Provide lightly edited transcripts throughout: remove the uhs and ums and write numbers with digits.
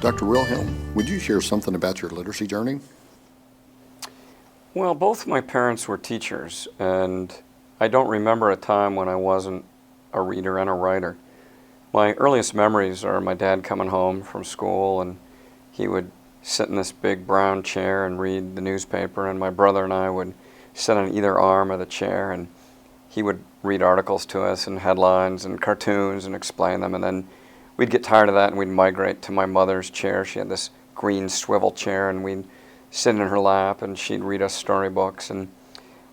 Dr. Wilhelm, would you share something about your literacy journey? Well, both my parents were teachers, and I don't remember a time when I wasn't a reader and a writer. My earliest memories are my dad coming home from school, and he would sit in this big brown chair and read the newspaper, and my brother and I would sit on either arm of the chair, and he would read articles to us and headlines and cartoons and explain them, and then we'd get tired of that and we'd migrate to my mother's chair. She had this green swivel chair, and we'd sit in her lap and she'd read us storybooks, and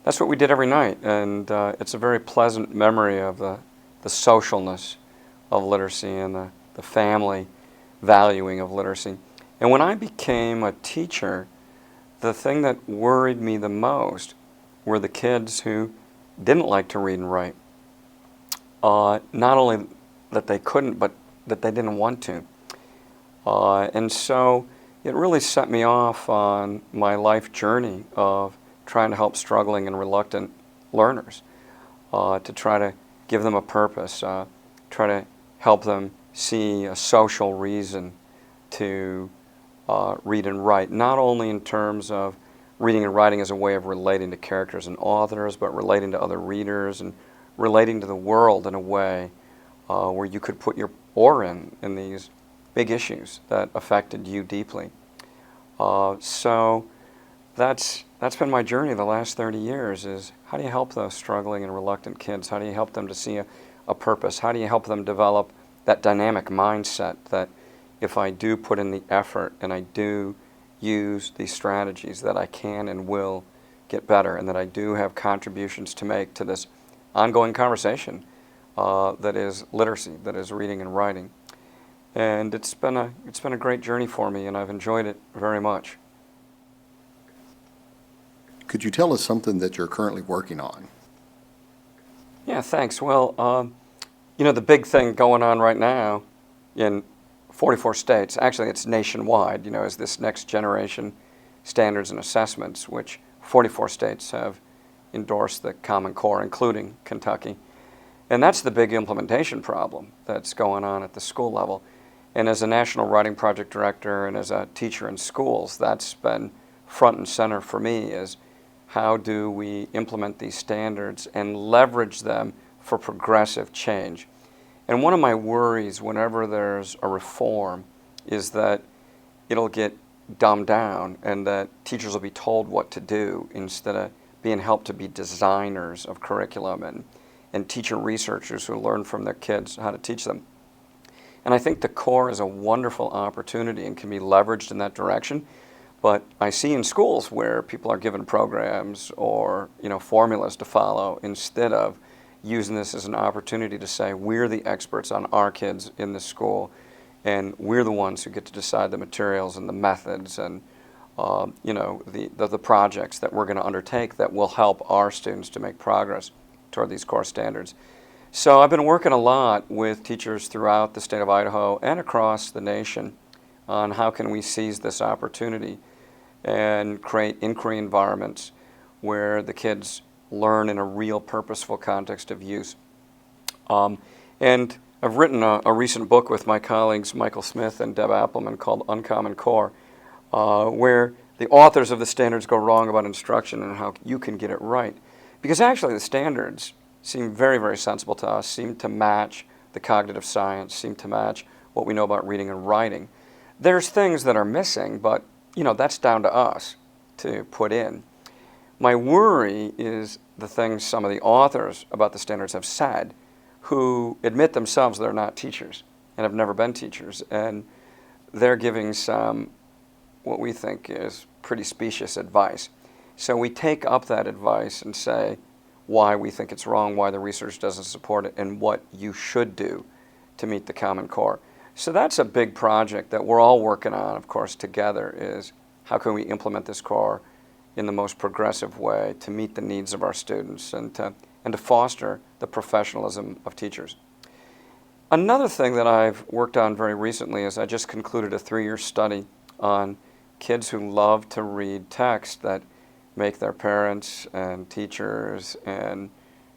that's what we did every night. And it's a very pleasant memory of the socialness of literacy and the family valuing of literacy. And when I became a teacher, the thing that worried me the most were the kids who didn't like to read and write. Not only that they couldn't, but that they didn't want to. And so it really set me off on my life journey of trying to help struggling and reluctant learners, to try to give them a purpose, try to help them see a social reason to read and write, not only in terms of reading and writing as a way of relating to characters and authors, but relating to other readers and relating to the world in a way where you could put your oar in these big issues that affected you deeply. So that's been my journey the last 30 years, is how do you help those struggling and reluctant kids? How do you help them to see a purpose? How do you help them develop that dynamic mindset that if I do put in the effort and I do use these strategies, that I can and will get better, and that I do have contributions to make to this ongoing conversation that is literacy, that is reading and writing. And it's been a great journey for me, and I've enjoyed it very much. Could you tell us something that you're currently working on? Yeah, thanks. Well, the big thing going on right now in 44 states, actually it's nationwide, is this next generation standards and assessments, which 44 states have endorsed the Common Core, including Kentucky. And that's the big implementation problem that's going on at the school level. And as a National Writing Project Director and as a teacher in schools, that's been front and center for me, is how do we implement these standards and leverage them for progressive change. And one of my worries whenever there's a reform is that it'll get dumbed down and that teachers will be told what to do instead of being helped to be designers of curriculum and teacher researchers who learn from their kids how to teach them. And I think the core is a wonderful opportunity and can be leveraged in that direction. But I see in schools where people are given programs or formulas to follow instead of using this as an opportunity to say, we're the experts on our kids in this school, and we're the ones who get to decide the materials and the methods and the projects that we're going to undertake that will help our students to make progress toward these core standards. So I've been working a lot with teachers throughout the state of Idaho and across the nation on how can we seize this opportunity and create inquiry environments where the kids learn in a real purposeful context of use. And I've written a recent book with my colleagues Michael Smith and Deb Appelman called Uncommon Core, where the authors of the standards go wrong about instruction and how you can get it right. Because actually the standards seem very, very sensible to us, seem to match the cognitive science, seem to match what we know about reading and writing. There's things that are missing, but that's down to us to put in. My worry is the things some of the authors about the standards have said, who admit themselves they're not teachers and have never been teachers, and they're giving some what we think is pretty specious advice. So we take up that advice and say why we think it's wrong, why the research doesn't support it, and what you should do to meet the Common Core. So that's a big project that we're all working on, of course, together, is how can we implement this core in the most progressive way to meet the needs of our students and to foster the professionalism of teachers. Another thing that I've worked on very recently is I just concluded a 3-year study on kids who love to read text that make their parents and teachers and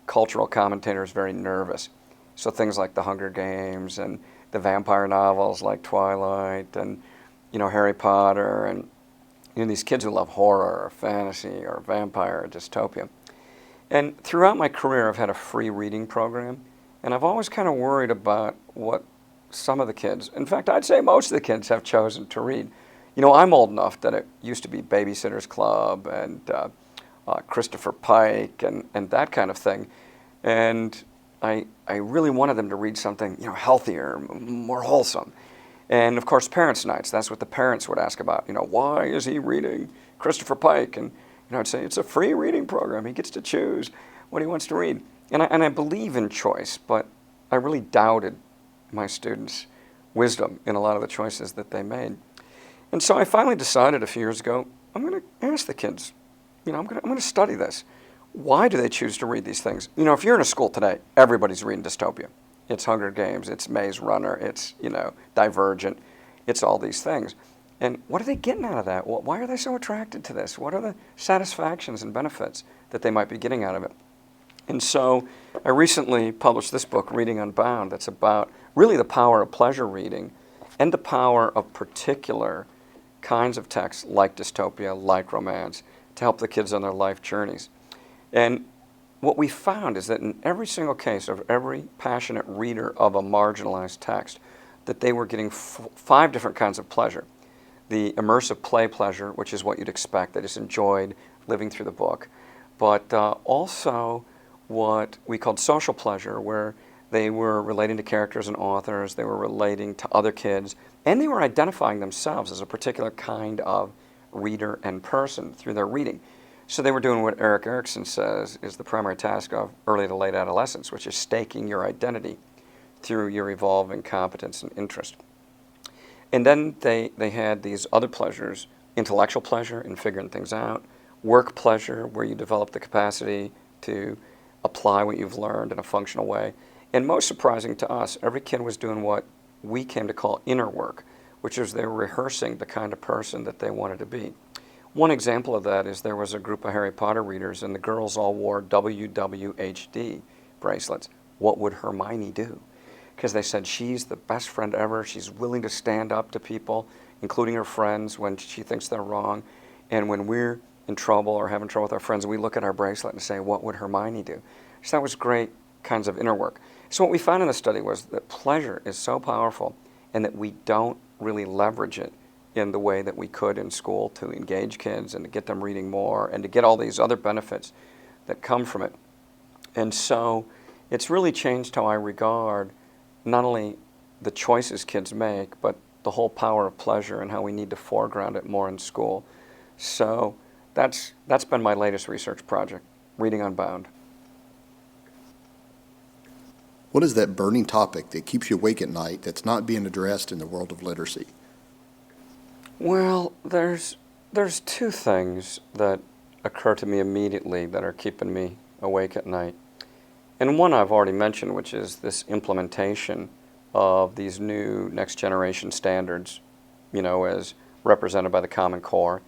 cultural commentators very nervous. So things like the Hunger Games and the vampire novels like Twilight and Harry Potter and these kids who love horror or fantasy or vampire or dystopia. And throughout my career, I've had a free reading program, and I've always kind of worried about what some of the kids, in fact, I'd say most of the kids have chosen to read. I'm old enough that it used to be Babysitter's Club and Christopher Pike and that kind of thing. And I really wanted them to read something, healthier, more wholesome. And of course, parents' nights, that's what the parents would ask about. Why is he reading Christopher Pike? And I'd say, it's a free reading program. He gets to choose what he wants to read. And I believe in choice, but I really doubted my students' wisdom in a lot of the choices that they made. And so I finally decided a few years ago, I'm going to ask the kids, I'm going to study this. Why do they choose to read these things? If you're in a school today, everybody's reading dystopia. It's Hunger Games, it's Maze Runner, it's, Divergent, it's all these things. And what are they getting out of that? Why are they so attracted to this? What are the satisfactions and benefits that they might be getting out of it? And so I recently published this book, Reading Unbound, that's about really the power of pleasure reading and the power of particular kinds of texts like dystopia, like romance, to help the kids on their life journeys. And what we found is that in every single case of every passionate reader of a marginalized text, that they were getting 5 different kinds of pleasure. The immersive play pleasure, which is what you'd expect. They just enjoyed living through the book. But also what we called social pleasure, where they were relating to characters and authors, they were relating to other kids, and they were identifying themselves as a particular kind of reader and person through their reading. So they were doing what Erik Erikson says is the primary task of early to late adolescence, which is staking your identity through your evolving competence and interest. And then they had these other pleasures, intellectual pleasure in figuring things out, work pleasure, where you develop the capacity to apply what you've learned in a functional way. And most surprising to us, every kid was doing what we came to call inner work, which is they were rehearsing the kind of person that they wanted to be. One example of that is there was a group of Harry Potter readers, and the girls all wore WWHD bracelets. What would Hermione do? Because they said she's the best friend ever. She's willing to stand up to people, including her friends, when she thinks they're wrong. And when we're in trouble or having trouble with our friends, we look at our bracelet and say, what would Hermione do? So that was great kinds of inner work. So what we found in the study was that pleasure is so powerful and that we don't really leverage it in the way that we could in school to engage kids and to get them reading more and to get all these other benefits that come from it. And so it's really changed how I regard not only the choices kids make, but the whole power of pleasure and how we need to foreground it more in school. So that's been my latest research project, Reading Unbound. What is that burning topic that keeps you awake at night that's not being addressed in the world of literacy? Well, there's 2 things that occur to me immediately that are keeping me awake at night. And one I've already mentioned, which is this implementation of these new next generation standards, as represented by the Common Core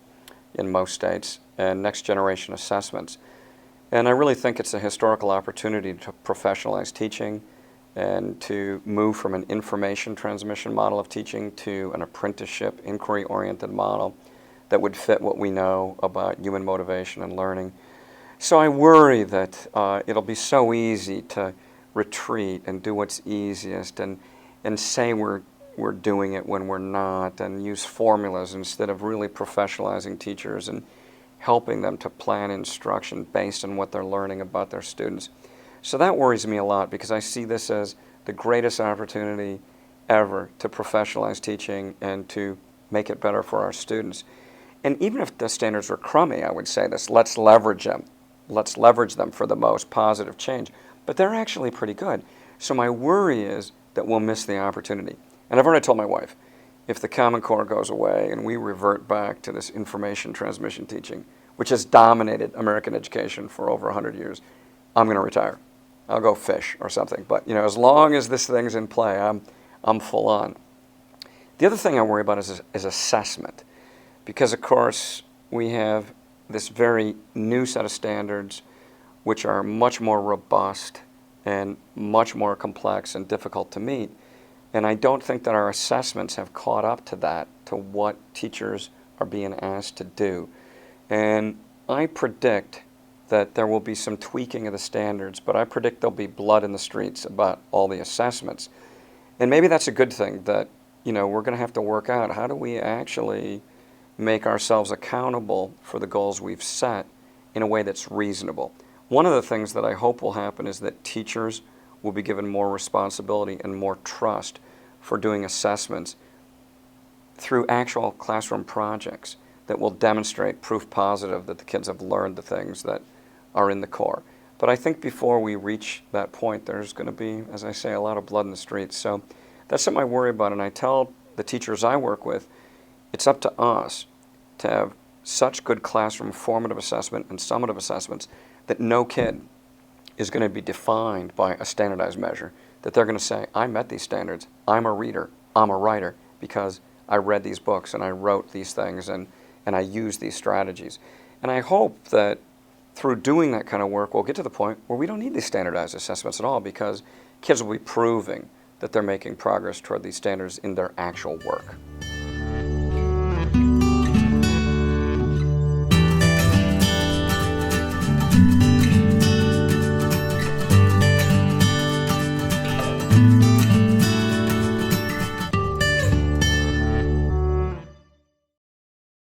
in most states, and next generation assessments. And I really think it's a historical opportunity to professionalize teaching and to move from an information transmission model of teaching to an apprenticeship, inquiry-oriented model that would fit what we know about human motivation and learning. So I worry that it'll be so easy to retreat and do what's easiest and say we're doing it when we're not, and use formulas instead of really professionalizing teachers and helping them to plan instruction based on what they're learning about their students. So that worries me a lot because I see this as the greatest opportunity ever to professionalize teaching and to make it better for our students. And even if the standards were crummy, I would say this, let's leverage them. Let's leverage them for the most positive change. But they're actually pretty good. So my worry is that we'll miss the opportunity. And I've already told my wife, if the Common Core goes away and we revert back to this information transmission teaching, which has dominated American education for over 100 years, I'm going to retire. I'll go fish or something. But as long as this thing's in play, I'm full on. The other thing I worry about is assessment. Because, of course, we have this very new set of standards which are much more robust and much more complex and difficult to meet. And I don't think that our assessments have caught up to that, to what teachers are being asked to do. And I predict that there will be some tweaking of the standards, but I predict there'll be blood in the streets about all the assessments. And maybe that's a good thing, that, we're going to have to work out, how do we actually make ourselves accountable for the goals we've set in a way that's reasonable. One of the things that I hope will happen is that teachers will be given more responsibility and more trust for doing assessments through actual classroom projects that will demonstrate proof positive that the kids have learned the things that are in the core. But I think before we reach that point, there's going to be, as I say, a lot of blood in the streets. So that's something I worry about, and I tell the teachers I work with, it's up to us to have such good classroom formative assessment and summative assessments that no kid is going to be defined by a standardized measure, that they're going to say, I met these standards, I'm a reader, I'm a writer, because I read these books and I wrote these things and I used these strategies. And I hope that through doing that kind of work, we'll get to the point where we don't need these standardized assessments at all, because kids will be proving that they're making progress toward these standards in their actual work.